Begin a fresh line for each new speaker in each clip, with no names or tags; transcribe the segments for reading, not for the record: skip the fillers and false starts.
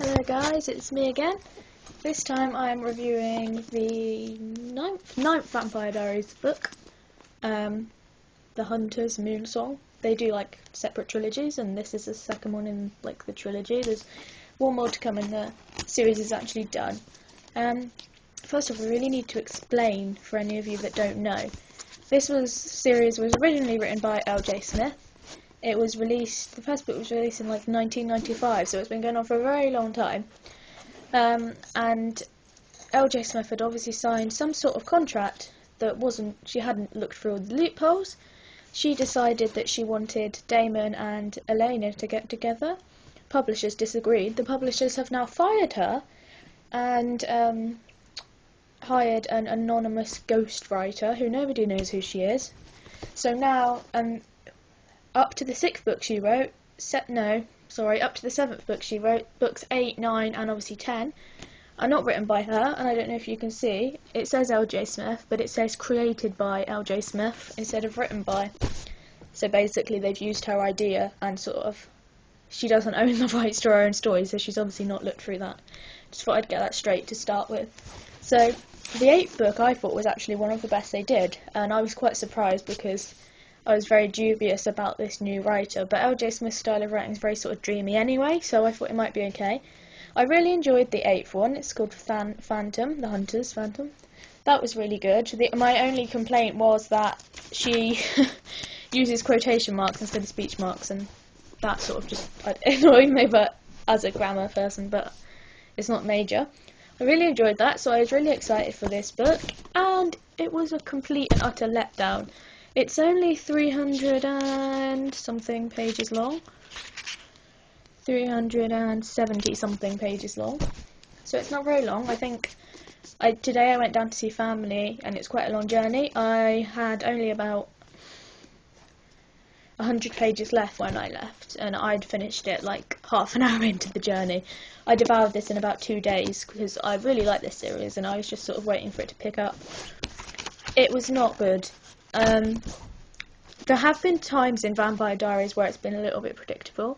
there guys, it's me again. This time I am reviewing the ninth Vampire Diaries book, The Hunter's Moonsong. They do like separate trilogies, and this is the second one in like the trilogy. There's one more to come and the series is actually done. First of all, we really need to explain for any of you that don't know. This series was originally written by L.J Smith. It was released, the first book was released in like 1995, so it's been going on for a very long time. And L.J Smith had obviously signed some sort of contract that she hadn't looked through all the loopholes. She decided that she wanted Damon and Elena to get together. Publishers disagreed. The publishers have now fired her and hired an anonymous ghostwriter who nobody knows who she is. So now, up to the 6th book she wrote, up to the 7th book she wrote, books 8, 9 and obviously 10 are not written by her, and I don't know if you can see, it says L.J Smith, but it says created by L.J Smith instead of written by. So basically they've used her idea and she doesn't own the rights to her own story, so she's obviously not looked through that. Just thought I'd get that straight to start with. So the 8th book I thought was actually one of the best they did, and I was quite surprised because I was very dubious about this new writer, but L.J Smith's style of writing is very sort of dreamy anyway, so I thought it might be okay. I really enjoyed the 8th one. It's called Phantom, The Hunter's Phantom. That was really good. My only complaint was that she uses quotation marks instead of speech marks, and that sort of just annoyed me, but as a grammar person, but it's not major. I really enjoyed that, so I was really excited for this book, and it was a complete and utter letdown. It's only 300 and something pages long. 370 something pages long. So it's not very long. I think today I went down to see family and it's quite a long journey. I had only about 100 pages left when I left, and I'd finished it like half an hour into the journey. I devoured this in about 2 days because I really like this series and I was just sort of waiting for it to pick up. It was not good. There have been times in Vampire Diaries where it's been a little bit predictable.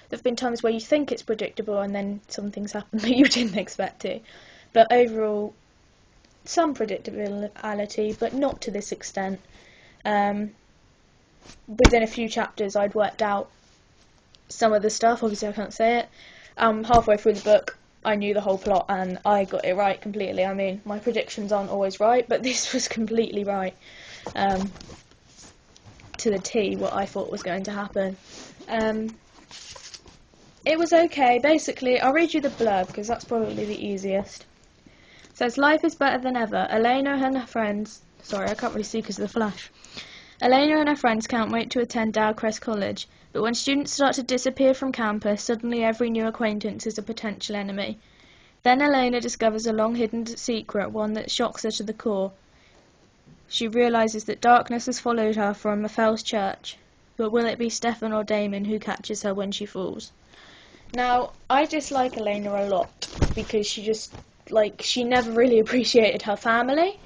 There have been times where you think it's predictable and then some things happen that you didn't expect to. But overall, some predictability, but not to this extent. Within a few chapters I'd worked out some of the stuff, obviously I can't say it. Halfway through the book I knew the whole plot and I got it right completely. I mean, my predictions aren't always right, but this was completely right. To the T what I thought was going to happen. It was okay. Basically, I'll read you the blurb because that's probably the easiest. It says, life is better than ever. Elena and her friends... Sorry, I can't really see because of the flash. Elena and her friends can't wait to attend Dowcrest College, but when students start to disappear from campus, suddenly every new acquaintance is a potential enemy. Then Elena discovers a long-hidden secret, one that shocks her to the core. She realises that darkness has followed her from Mephel's church, but will it be Stefan or Damon who catches her when she falls? Now, I dislike Elena a lot because she never really appreciated her family.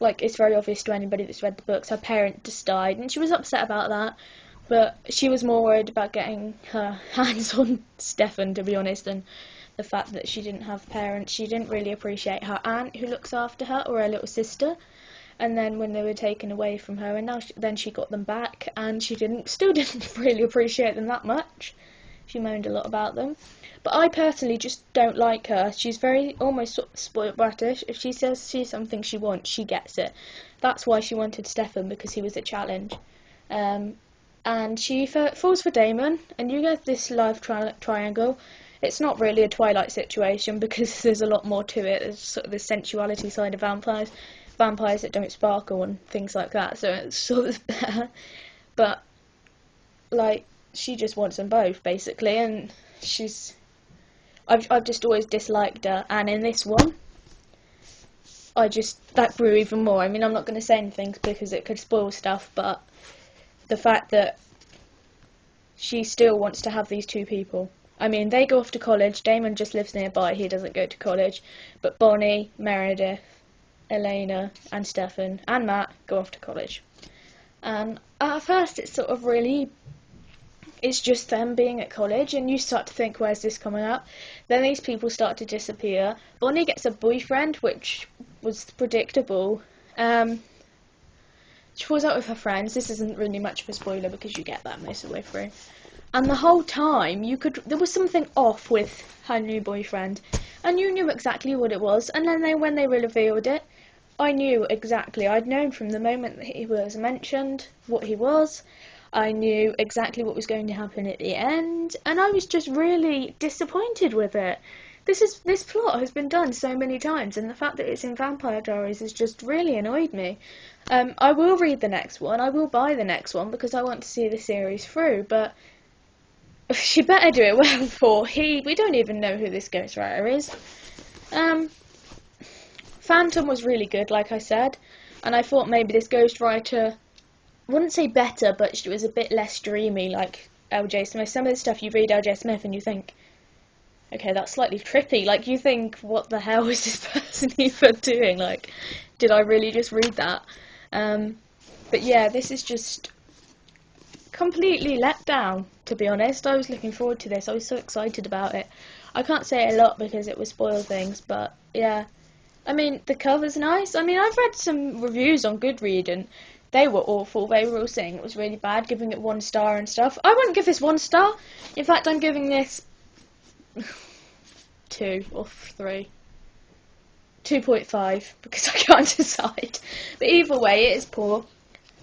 Like, it's very obvious to anybody that's read the books, her parent just died, and she was upset about that, but she was more worried about getting her hands on Stefan, to be honest, and the fact that she didn't have parents. She didn't really appreciate her aunt who looks after her, or her little sister. And then when they were taken away from her, and then she got them back, and she still didn't really appreciate them that much. She moaned a lot about them. But I personally just don't like her. She's almost sort of spoiled brattish. If she says something she wants, she gets it. That's why she wanted Stefan, because he was a challenge. And she falls for Damon, and you get this love triangle. It's not really a Twilight situation because there's a lot more to it. There's sort of the sensuality side of vampires that don't sparkle and things like that, so it's sort of better. But like, she just wants them both basically, and I've just always disliked her, and in this one that grew even more. I mean, I'm not going to say anything because it could spoil stuff, but the fact that she still wants to have these two people. I mean, they go off to college. Damon just lives nearby, he doesn't go to college, but Bonnie, Meredith, Elena and Stefan and Matt go off to college. And at first it's it's just them being at college, and you start to think, where's this coming up? Then these people start to disappear. Bonnie gets a boyfriend, which was predictable. She falls out with her friends. This isn't really much of a spoiler because you get that most of the way through. And the whole time, there was something off with her new boyfriend, and you knew exactly what it was. And then when they revealed it, I knew exactly. I'd known from the moment that he was mentioned what he was. I knew exactly what was going to happen at the end, and I was just really disappointed with it. This plot has been done so many times, and the fact that it's in Vampire Diaries has just really annoyed me. I will read the next one. I will buy the next one because I want to see the series through, but she better do it well for we don't even know who this ghostwriter is. Phantom was really good, like I said, and I thought maybe this ghostwriter, wouldn't say better, but she was a bit less dreamy, like L.J Smith. Some of the stuff you read L.J Smith and you think, okay, that's slightly trippy. Like, you think, what the hell is this person even doing? Like, did I really just read that? But yeah, this is just completely let down, to be honest. I was looking forward to this. I was so excited about it. I can't say a lot because it would spoil things, but yeah. I mean, the cover's nice. I mean, I've read some reviews on Goodreads and they were awful. They were all saying it was really bad, giving it 1 star and stuff. I wouldn't give this 1 star. In fact, I'm giving this 2 or 3. 2.5 because I can't decide. But either way, it is poor.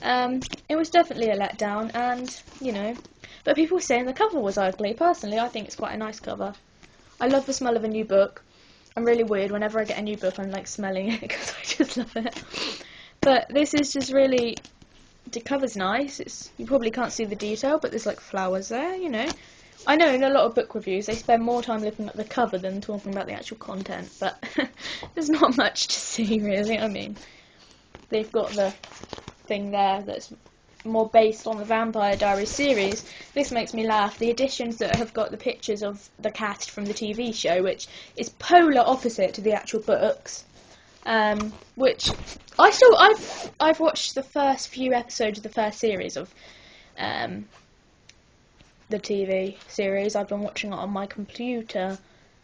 It was definitely a letdown, and you know, but people were saying the cover was ugly. Personally, I think it's quite a nice cover. I love the smell of a new book. I'm really weird. Whenever I get a new book, I'm like smelling it because I just love it. But this is just really, the cover's nice. You probably can't see the detail, but there's like flowers there, you know. I know in a lot of book reviews they spend more time looking at the cover than talking about the actual content, but there's not much to see really. I mean, they've got the thing there that's more based on the Vampire Diaries series. This makes me laugh. The editions that have got the pictures of the cast from the TV show, which is polar opposite to the actual books, which I've watched the first few episodes of the first series of the TV series. I've been watching it on my computer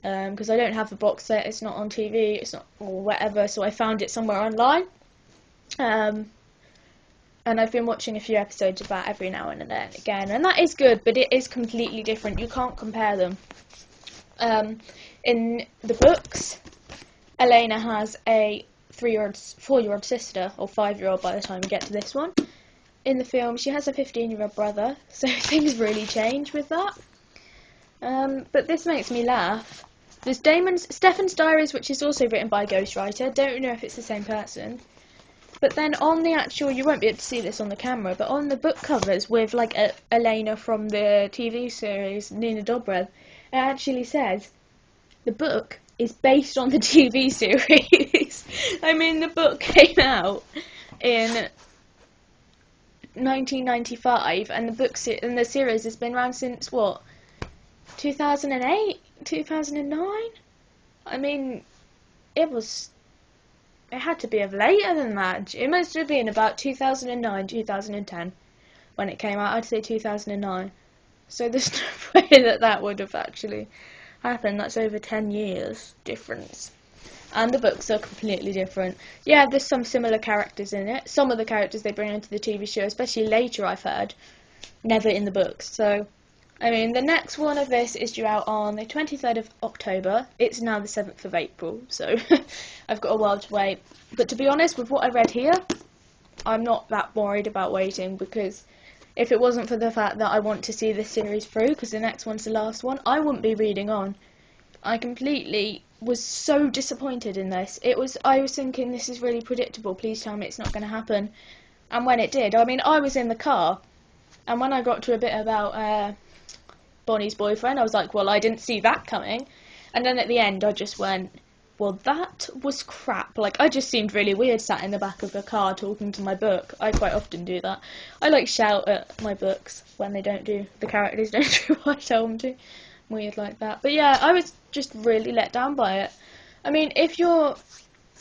because I don't have the box set. It's not on TV. It's not or whatever. So I found it somewhere online. And I've been watching a few episodes of that every now and then again, and that is good, but it is completely different. You can't compare them. In the books, Elena has a 4-year-old sister, or 5-year-old by the time we get to this one. In the film, she has a 15-year-old brother, so things really change with that. But this makes me laugh. There's Stefan's Diaries, which is also written by a ghostwriter. Don't know if it's the same person. But then on the actual, you won't be able to see this on the camera, but on the book covers with like Elena from the TV series, Nina Dobrev, it actually says the book is based on the TV series. I mean, the book came out in 1995, and the series has been around since what, 2008, 2009? I mean, it had to be of later than that. It must have been about 2009, 2010 when it came out. I'd say 2009. So there's no way that would have actually happened. That's over 10 years difference. And the books are completely different. Yeah, there's some similar characters in it. Some of the characters they bring into the TV show, especially later, I've heard, never in the books. So, I mean, the next one of this is due out on the 23rd of October. It's now the 7th of April, so I've got a while to wait. But to be honest, with what I read here, I'm not that worried about waiting, because if it wasn't for the fact that I want to see this series through, because the next one's the last one, I wouldn't be reading on. I completely was so disappointed in this. I was thinking, this is really predictable, please tell me it's not going to happen. And when it did, I mean, I was in the car, and when I got to a bit about Bonnie's boyfriend, I was like, well, I didn't see that coming. And then at the end, I just went, well, that was crap. Like, I just seemed really weird sat in the back of the car talking to my book. I quite often do that. I like shout at my books when the characters don't do what I tell them to. Weird like that. But yeah, I was just really let down by it. I mean, if you're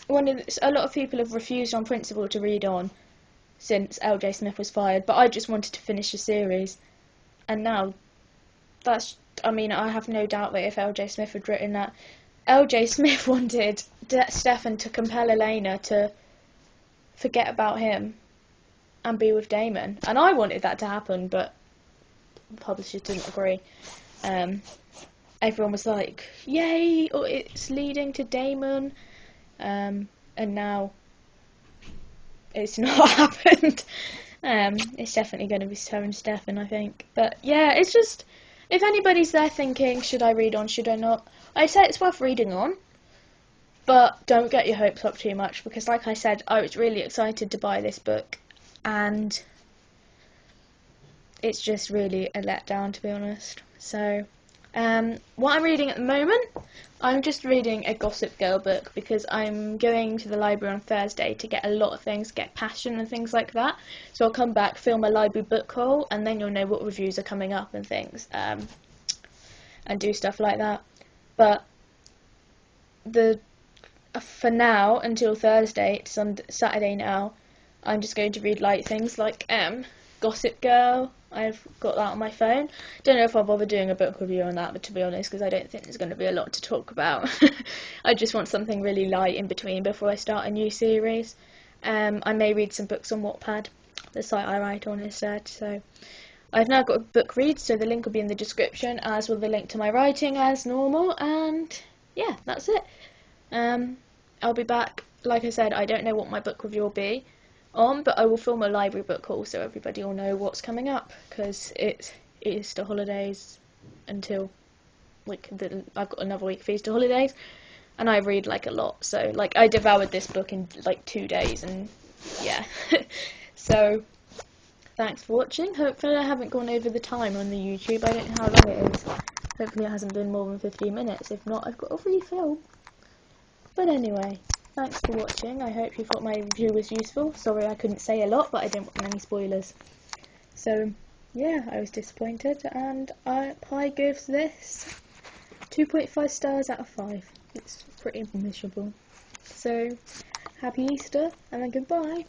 a lot of people have refused on principle to read on since L.J Smith was fired, but I just wanted to finish the series. And now I mean, I have no doubt that if L.J Smith had written that, L.J Smith wanted Stefan to compel Elena to forget about him and be with Damon, and I wanted that to happen, but the publishers didn't agree. Everyone was like, yay, oh, it's leading to Damon, and now it's not happened. It's definitely going to be Sarah and Stefan, I think. But yeah, it's just, if anybody's there thinking, should I read on, should I not, I'd say it's worth reading on, but don't get your hopes up too much, because like I said, I was really excited to buy this book, and it's just really a letdown, to be honest. So, what I'm reading at the moment, I'm just reading a Gossip Girl book, because I'm going to the library on Thursday to get a lot of things, get Passion and things like that. So I'll come back, film a library book haul, and then you'll know what reviews are coming up and things, and do stuff like that. But for now, until Thursday, it's on Saturday now, I'm just going to read light things like Gossip Girl. I've got that on my phone. Don't know if I'll bother doing a book review on that, but to be honest, because I don't think there's going to be a lot to talk about. I just want something really light in between before I start a new series. I may read some books on Wattpad, the site I write on instead. So I've now got a book read, so the link will be in the description, as will the link to my writing as normal. And yeah, that's it. I'll be back. Like I said, I don't know what my book review will be on, but I will film a library book haul so everybody will know what's coming up, because it is Easter holidays until I've got another week for Easter holidays, and I read like a lot, so like I devoured this book in like 2 days, and yeah. So thanks for watching. Hopefully I haven't gone over the time on the YouTube. I don't know how long it is. Hopefully it hasn't been more than 15 minutes. If not, I've got to refilm. But anyway, thanks for watching. I hope you thought my review was useful. Sorry I couldn't say a lot, but I didn't want any spoilers. So, yeah, I was disappointed, and Pi gives this 2.5 stars out of 5. It's pretty miserable. So, happy Easter, and then goodbye.